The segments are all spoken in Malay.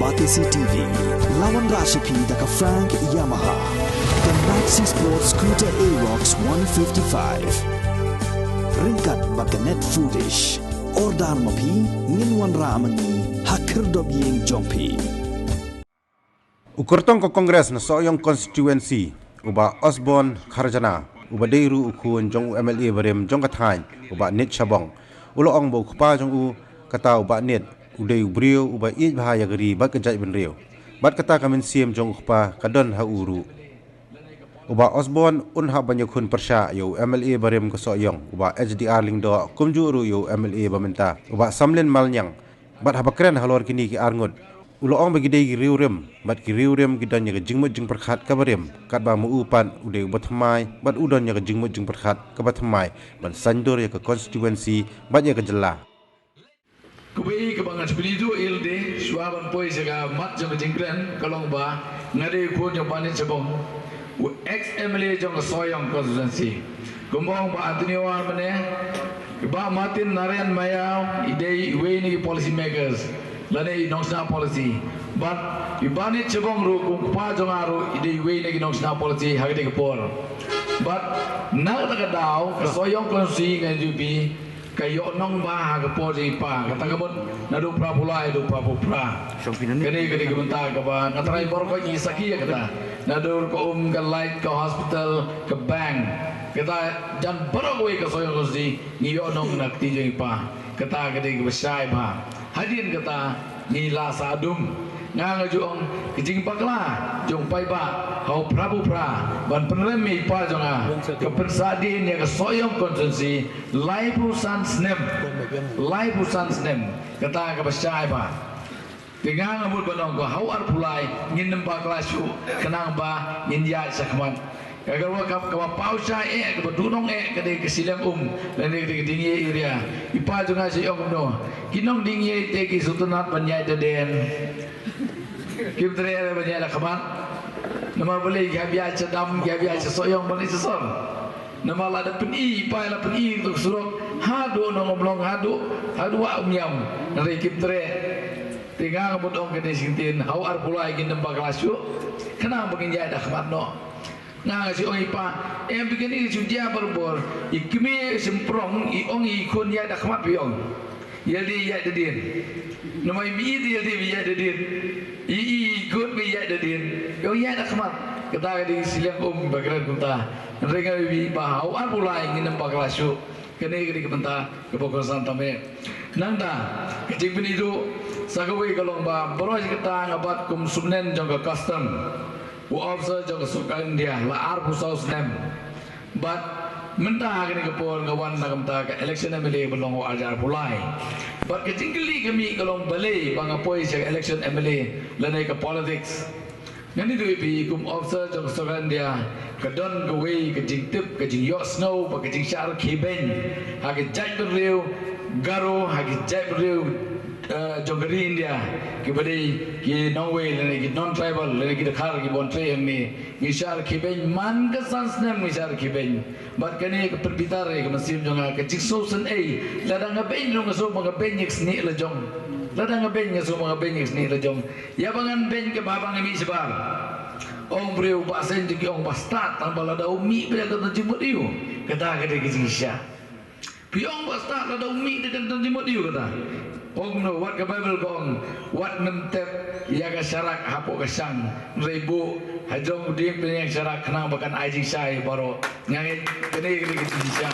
Batisi TV, lawan Rashipi daka Frank Yamaha, dan Maxi Sports Scooter Aerox 155. Ringkat baka net footage, ordar mapi, nginwan ramani, hakir dobyeng jompi. Ukurtong ko Kongres na soyong constituency, uba Osborne Kharjana, uba Deiru ukun jong MLA barem jong kathain, uba net Shabong, ulo ong bo kupa jong u kata uba net, udai ubrio uba ij bahaya geri bat kejat ben rio. Bat kata kamin siem jong kupa kadon ha uru. Uba Osborne unha banyakun persya yo MLA barem ko soyong, uba HDR lingdo kumjuru yo MLA bamenta, uba Samlin Malnyang, bat habakren halor kini ki arngut. Ulo ong bagi dei riu rem, bat ki riu rem gidan nya jingmut jing perkhat kabarem, kat ba mu upan udai batmai, bat udon nya jingmut jing perkhat kabatmai, ban sandur ya ke constituency, bat ya ke jela. Kubai kebangan seperti itu ilde suaban poi jaga mat jaga jingkren kalong ba ngade ko jong panin sebong ex MLA jong soyong constituency kumbong ba atniwa mane ba Martin Narayan Mayau idei we ni policy makers lane nongsa policy but ibani sebong ru kung pa jong aru idei we ni nongsa policy hagde kepor but nak tak daw soyong constituency ngajubi kayo nong bah ke poli pa kata kabut nadu prapulai du prapupra kene kebentar ke ba ngatrai bor ko isaki ya kata nadu ko ke light ke hospital ke bank kata jan borok we ke soyo kosi ngiyo nong nak ti pa kata kene ke besai ba hadin kata nila sadum ngang juong kijing pakla jong pai ba hau prapupra ban penremi pa jonga ke persadin ya ke soyong konsensi laibu sansnem kata ke besai ba tinggal ngamut banong ko hau arpulai ngin nempa klasu kenang ba ngin ya sakman agar wakaf kawa pausa ke bedunong ke de kesilang dan de dingi area ipa jonga siong no kinong dingi te ki sutunat banyai den kim tere banyak lah kaman nama boleh gabiah cedam gabiah sesoyong boleh sesor nama lah ada peni pai lah peni untuk suruh hadu nama belong hadu wa umyam dari kim tere tinggal budong kene sintin hau arpulai gin nemba kelasu kena begin jaya dah kaman no nah si ong ipa yang bikin ini sudia berbor ikme semprong iong ikun jaya dah kaman biong yaldi ya dedin nama mi dia ya dedin good we ya dedin yo ya dah kemat kita di silang bagaran kunta mereka bi bahau arpulai ngin nempa kelasu kene di kebenta kepokosan tame nanda kecing penidu sagawe kalong ba boros kita ngabat kum sumnen jong custom u officer jong sukan dia la arpu saus nem but mentah kini kepon kawan nak mentah ke election MLA belong ajar pulai. But kecingkeli kami kalau balai bangapoi saya election MLA lanai ke politics. Nanti tu ibi kum officer jong sokan dia kedon kewei kecingtip kecing yok snow pak kecing syar keben hagi jai berliu garo hagi jai berliu jogeri India kibadi ki Norway lanai ki non tribal lanai ki dekhar ki bontre yang ni ngisar keben man ke sansnem ngisar keben bat kani ke perbitar ke mesim jonga ke jiksosen ladang ngaben lu ngaso ngaben yek sni lejong ladang ngaben ngaso ngaben yek sni lejong ya bangan ben ke babang mi sebar ong breu basen jiki ong bastat tanpa lada umi pada kata jimut iu kata kata kisah piong bastat lada umi kata jimut iu kata ong no wat ke Bible kong wat mentep ya ke syarak hapo kesang ribu hajong dia punya syarak kenang bahkan aji saya baru ngait kene kisah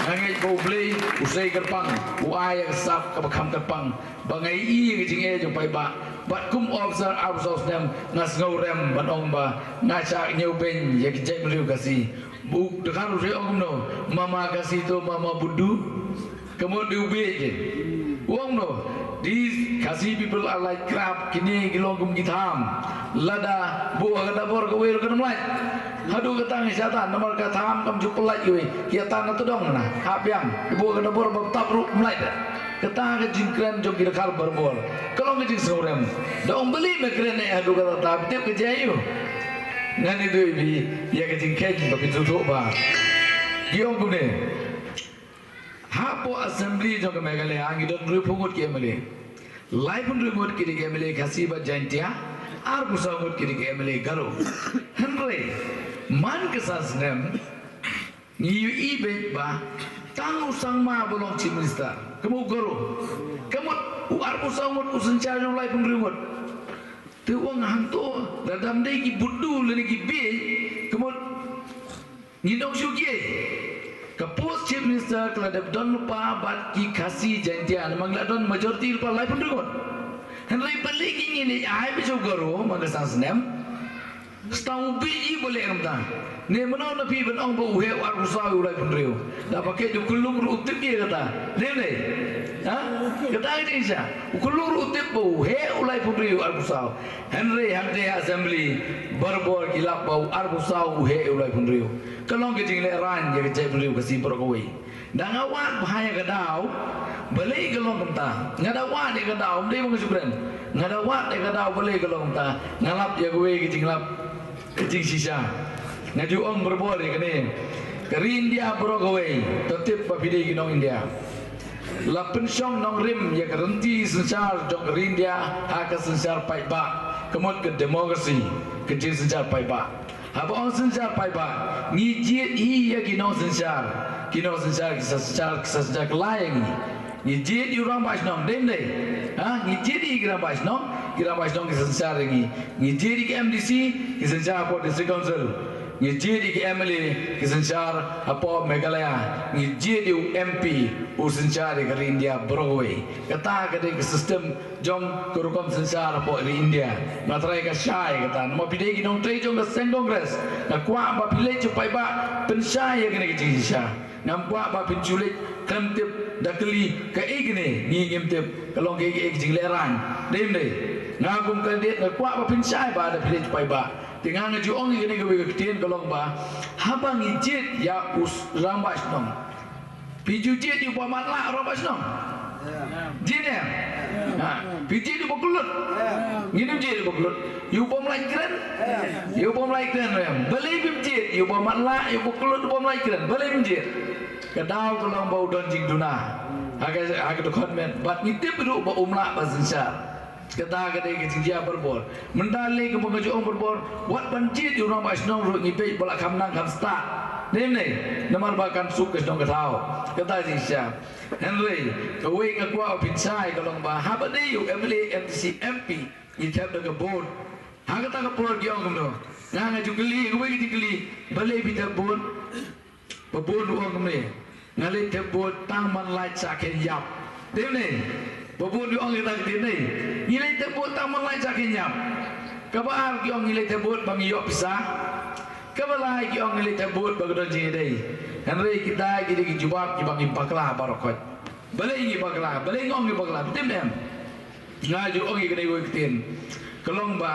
ngangai bau beli usai kerpang uai kesap ke bekam kerpang bangai i kecing jong pai ba bat kum officer absos dem ngas ngorem banong ba ngaca nyuben ya kejai meriu kasih buk dekan usai ong no mama kasih tu mama budu kemudian diubi je uang no these kasih people are like crab kini gilongkum gitam lada buah kada bor ke wir kada mlai hadu katang syaitan nomor katam kam jupelai we kiatan tu dong nah hapiang buah kada bor tabruk mlai kata ke jingkran jog direkal berbol kalau ngejing sorem dong beli mekren hadu kata tap tip ke jayu ngan itu ibi ya ke jingken tapi tutup ba giong gune hapo assembly jog megale angi dot group pungut ke mele Lai pun remote kiri ke MLA Khasiba Jaintia, ar pusawut kiri ke MLA Garo. Henry, man kesas nem, niu ibe ba, tangu sangma bolong chief minister, kamu Garo, kamu ar pusawut usun charge lai pun remote. Tu orang hantu dalam dia ki budu lagi ki be, kamu ni dong syuki. Kapos chief minister kalau ada don lupa bat ki kasi janjian mangla don majority lupa lai pun remote. Henry balik ini ai bejo Garo mangga sansnem. Setahun biji boleh amta. Ni mana nak pi ben ong bau he war usah ulai pun reu. Dah pakai tu kulung rutip dia kata. Ni. Ha? Kata ini saja. Kulung rutip bau he ulai pun reu war usah. Henry Hamde Assembly berbor kilap bau ar usah he ulai pun reu. Kalau kecing leran je kecik pun reu kasi berkoi. Dan awak bahaya kedau. Balik kalau kata. Ngada awak dia kedau. Dia mengasih brand. Ngada awak dia kedau balik kalau kata. Ngalap ya gue kecing lap. Kecing sisa. Ngaju orang berbor ni kene. Kerin India berogawai. Tetap papidai kinong India. Lapen syong nong rim ya kerenti sensar jong kerin India haka sensar pai ba. Kemud ke demokrasi kecil sensar pai ba. Apa orang sensar pai ba. Ngijit i ya kinong sensar. Kinong sensar kisah lain. Ngijit i orang basnong dem deh. Ha ngijit i kira basnong. Kira basnong kisah sensar lagi. Ngijit i ke MDC kisah sensar Port District Council. Ngijit i ke MLA kisah sensar apa Meghalaya. Ngijit i MP sensar di India Broadway. Kata ke sistem jom kerukom sensar apa di India. Matrai ke syai kata. Nama pidai kinong trai jom ke Sen Kongres. Nak kuat apa pilih cupai ba pensyai kena kecil sisa. Nampak apa penculik kentip dakeli ke igne ni ngimtip kalau ke kecil leran. Dem deh. Ngagum kandidat nak kuat apa pensyai ba ada pilih cupai ba. Tengah ngaju ong ni kena ke ketien kalau ba. Habang ijit ya rambas nong. Piju jit di bawah matlah rambas nong. Jit ya. Piju di bawah kelut. Nginum jit di bawah kelut. You bom like keren. You bom like keren rem. Beli bim jit. You bawah matlah. You bawah kelut bom like keren. Beli bim jit. Kedau kalau bau don jing duna. Agak dokumen. Bat ngitip dulu bau umlah pasensar. Kata kecing dia berbor. Mendalik ke pengaju orang berbor. Buat banjir di orang basnong ruk ngipik bolak kamnang kam start. Nim ni. Namar bahkan suk ke senong ketau. Kata Zisha. Henry. Kawai ngakua pinsai kalau ngabah. Habat ni you MLA MTC MP. Ngitap dah kebun. Ha kata kepor giong kemno. Nga ngaju geli. Kawai kiti geli. Balai pita bun. Pebun uang kemni. Ngalai tebun. Tangman light sakin yap. Nim ni. Babun di orang kita ketin ni. Nilai tebut taman lain sakinyam. Kabar ki orang nilai tebut bagi yok pisah. Kabar lain ki orang nilai tebut bagi don jidai. Henry kita ki jawab ki bagi baklah barokot. Balik ni baklah, balik ngong ni baklah. Betul dem. Ngaju orang ki kedai ketin. Kelong ba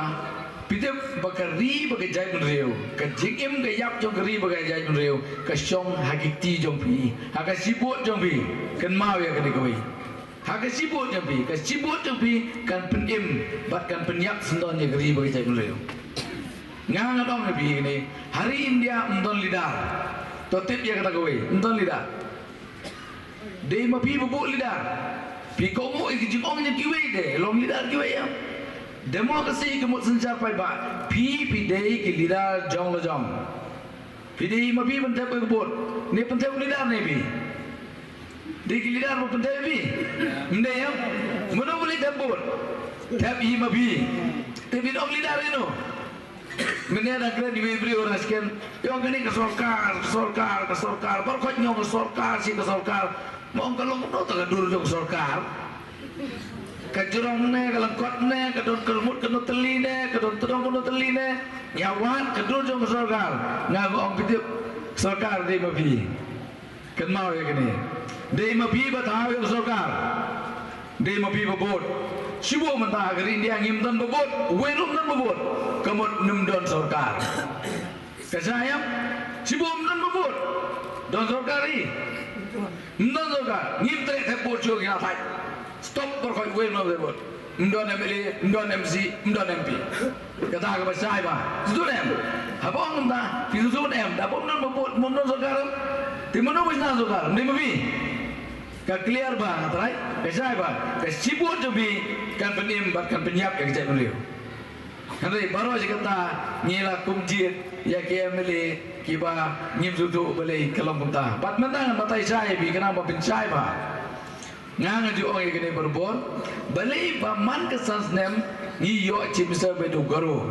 pitem bakari bagai jai menreu. Ka jikim ke yap jong keri bagai jai menreu. Ka syong hakiki jong pi. Haka sibut jong pi. Ken mau ya kedai koi. Hak sibut jampi kan penim bahkan penyak sendonnya geri bagi saya beliau. Ngang dong nabi ini hari India unton lidar. Totip dia kata kowe unton lidar. Dei mapi bubuk lidar. Pi komo ikijongnya kiwe de long lidar kiwe ya. Demokrasi kemut senjar pai ba. Pi dei ki lidar jong lo jong. Pi dei mapi pentep kebut. Ni pentep lidar ni pi. Di lidar mau pentai bi, mendai ya, mana boleh dapur, tapi mabi, tapi dong lidar itu, mendai ada keren di beri orang sekian, yang kini ke sorkar, berkotnya ke sorkar, mau kalau mau tak dulu ke sorkar, kejurang ne, kelengkot ne, kedon kermut, kedon teli ne, kedon teli ne, nyawan, kedon ke sorkar, ngaku orang pitip sorkar di mabi, kan mau ya kini. Dei mapi bathaw ke sarkar. Dei mapi babot. Sibo mentah ke India ngimdan babot, werum dan babot. Kamot numdon sarkar. Kasayam sibo umdan babot. Don sarkar ni. Umdan sarkar ngimtre thepot jo ngina thai. Stop berkoi werum babot. Umdan MLA, umdan MC, umdan MP. Kata ke basai ba. Student. Habang umda, fizusun em, dapom dan babot, mumdan sarkar. Timano bisna sarkar, dei mapi. ka clear ba atrai ka sai ba ka sibut tu bi kan penim bat kan penyap yang cai beliau hari baru aja kata nyela kumjit ya KMLA kiba nyim duduk beli kelong kumta bat mentang matai sai bi kenapa pencai ba ngang ju ong ikene berbor beli ba man ke sansnem ni yo chimsa bedu garo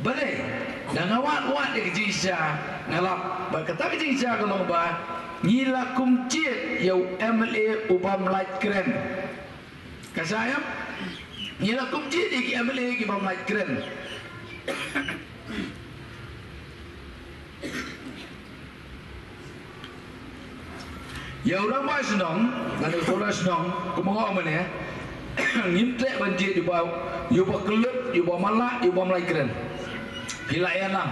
beli dan awak de jisha ngalap ba kata jisha kelong ba nyila kumjit yau MLA ubam light keren kasayap nyila kumjit di MLA ki ubam light keren ya orang mai senang dan orang senang kumangau mana ngimte banjir di bawah yuba kelut yuba malak yuba mulai keren hilayan lang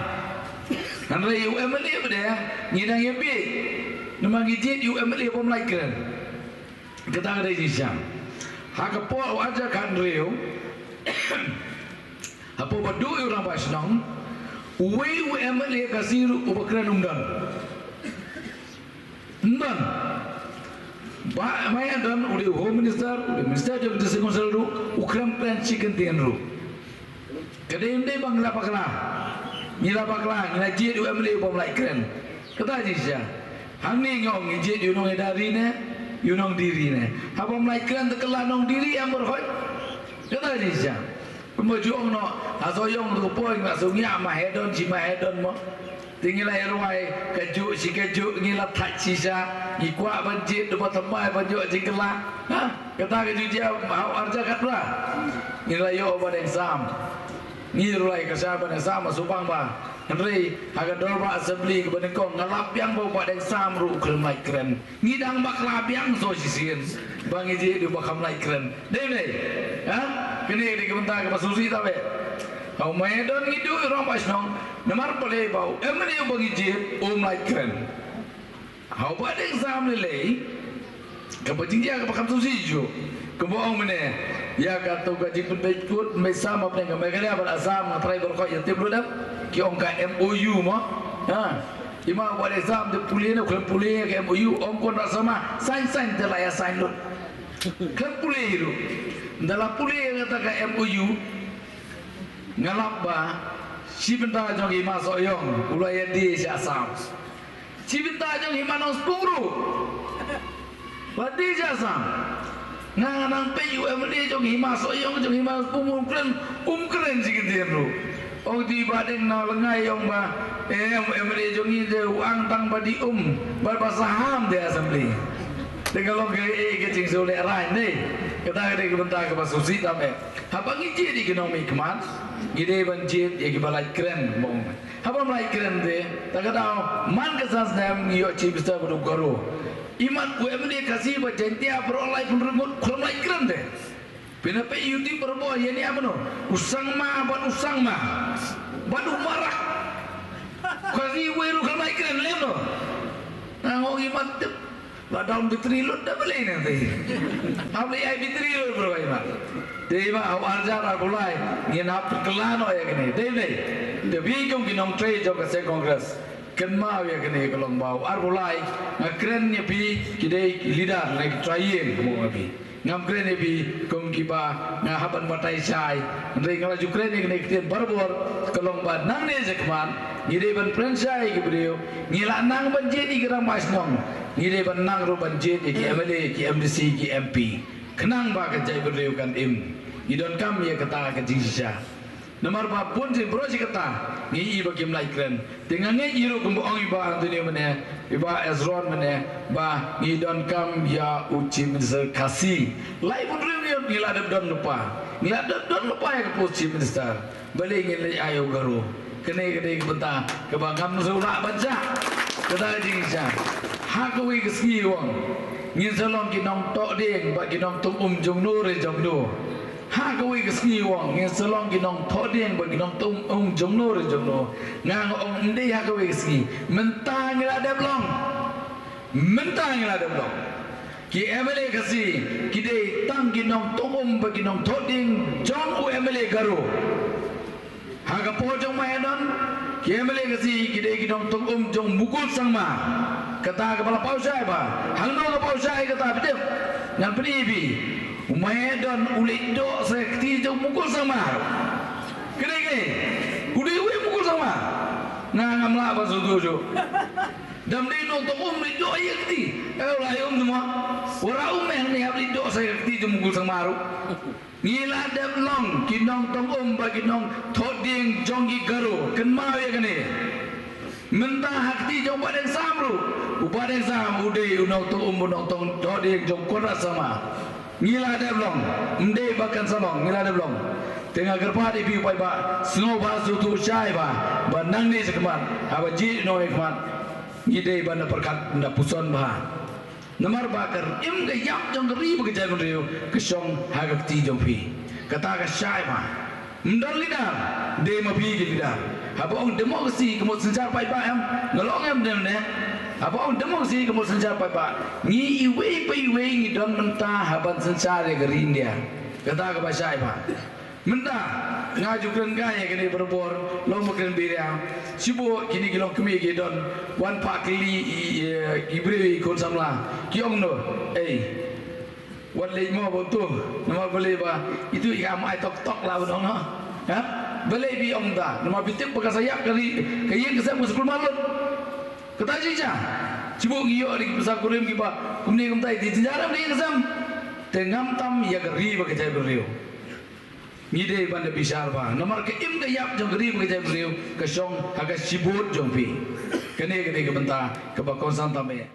dan rai UMLA pada ngidang yepi nama gijit UMLA yuba mulai keren kita ada di sana hak apa wajah kan rai apa badu orang mai senang UMLA kasih uba keren umdan ba maya dan udi home minister of the council ru ukram plan chicken tian ru kadai inde bangla pakla ngila jid UMLA bom lai keren kata jisya hangni ngong jid yunong dari ne yunong diri ne ha bom lai keren tekela nong diri yang berhoi kata jisya pemaju no asoyong tu poing nak sungia mahedon si mahedon mo tinggal air wai kejuk si kejuk ngila tak sisa ikwa banjir depan tempat banjir jingkela ha kata kejuk dia mau arja katla ngila yo badeng sam ngilai kasar badeng sam subang ba Henry agak dorba assembly ke benengkong ngalap yang bau badeng sam ru kelmai keren ngidang bak labiang so sisin bang iji di bakam lai keren deh ha kini di kementar ke pasusi tabe kau maidon ngidu orang pasnong namar pale bau MLA bagi jip lai keren kau badeng sam lelei kepacing dia kepakam susi jo kebohong mana ya kata gaji pendekut mesam apa yang mereka dia berasam ngatrai berkau yang tiap ludah ki ongka MOU mo ha ima badeng sam de pulian ke pulian ke MOU ongkon rasama sign telaya sign lut ke pulian itu dalam pulian kata ke MOU ngalap ba si benta jong ima soyong ulaya di jasam si benta jong ima nong sepuru badi jasam nang pe UMLA jong ima soyong jong ima sepuru keren sikit dia tu oh di badeng na lengai yong ba UMLA jong ide uang tang badi berbasaham dia assembly dengan long ke cing sole rai ni kita ada kebentar ke pasusi tambe apa ngiji di ekonomi keman ide banjir ya kibalai keren mong apa mulai keren deh tak tahu man kesas nam yo cipta beru garo iman UMLA kasih bajentia berolai pun remote mulai keren deh pina pe yuti berbo ya ni apa no usang ma badu marak kasih weru mulai keren leno nah oh iman lah daun bitrilun dah boleh nanti. Apa yang bitrilun berapa iman? Dia mah awal jarang mulai nginap kelano ya kini. Dia bingung kinong trade jauh ke Kongres. Kenma ya kini kalau bau mulai ngakren nyepi kidai lidah lagi train kamu ngapi. Ngam kren nyepi kum kiba ngahapan batai cai. Nanti kalau jukren ni kini kita berbor kalau bad nang ni sekman. Ngidai ban prensai ke beliau. Ngilak nang banjir di kerang masnong. Ngidai ban nang ru banjir ki MLA ki MDC ki MP. Kenang ba kejai beliau kan Ngidon kam ya kata ke jisya. Nomor pun si bro si kata ngi iba kim lai kren. Dengan ngi iru kumbu ong iba antuni mana iba Ezron mana ba ngidon kam ya uci minister kasih. Lai pun riu ngila don lupa. Ngila don lupa ya ke pos chief minister. Balik ngilai ayo garu. Kene bentar kebangkam surat baca kata jisya. Hakui keski wong. Ngin salon kinong tok ding ba kinong tum jong nur jong do. Hakui keski wong ngin salon kinong tok ding ba kinong tum jong nur jong do. Ngang ong ndi hakui keski mentang ada blong. Mentang ada blong. Ki MLA kasi kidai tang kinong tum ba kinong tok ding jong MLA garu. Haga pojong mahedon, kiamele kasi kidai kidong tong jong mukul sangma. kata kepala pausai ba hang no ka pausai kata betul ngan penibi umedon ulit do sekti jo mukul sama kene udi we mukul sama ngam la ba so jo dam di no to di do ayekti la semua ora ni abli do sekti jo mukul sama ngila dam long kinong tong bagi nong thoding jonggi garu ken mau ya kene mentah hakti jong badeng samru ubadeng sam ude unong tong thoding jong kora sama ngila dam long mde bakan sama ngila dam long tengah gerpa di piu pai ba snow ba su tu chai ba banang ni sekman aba ji no ekman ngide bana perkat nda puson ba nomor bakar im ga yap jong ri ba jai ban riu kesong hagak ti jong pi kata ka chai ba ndon lidar de ma pi lidar aba ong demokrasi kemut senjar pai ba em ngelong em dem ne aba ong demokrasi kemut senjar pai ba ngi iwe pai we ngi don mentah haban senjar ga rindia kata ka ba chai ba mentah ngajukan gaya kini berbor lo makan biria sibu kini kilo kemi gedon wan pakli ibri ikut samla kiong no wan lima betul nama beli ba itu ikan mai tok lah dong no ya beli bi ong da nama bitip bekas sayap kali kayen kesem muskul malut kata cica sibu giyo di besar kurim kiba kumni kumtai di sejarah ni kesem tengam tam ya geri bekas jai beriu ngide banda bisar ba nomor ke im gayap jong geri ke jai beriu ke song haga sibut jong pi kene ke benta ke bakon santambe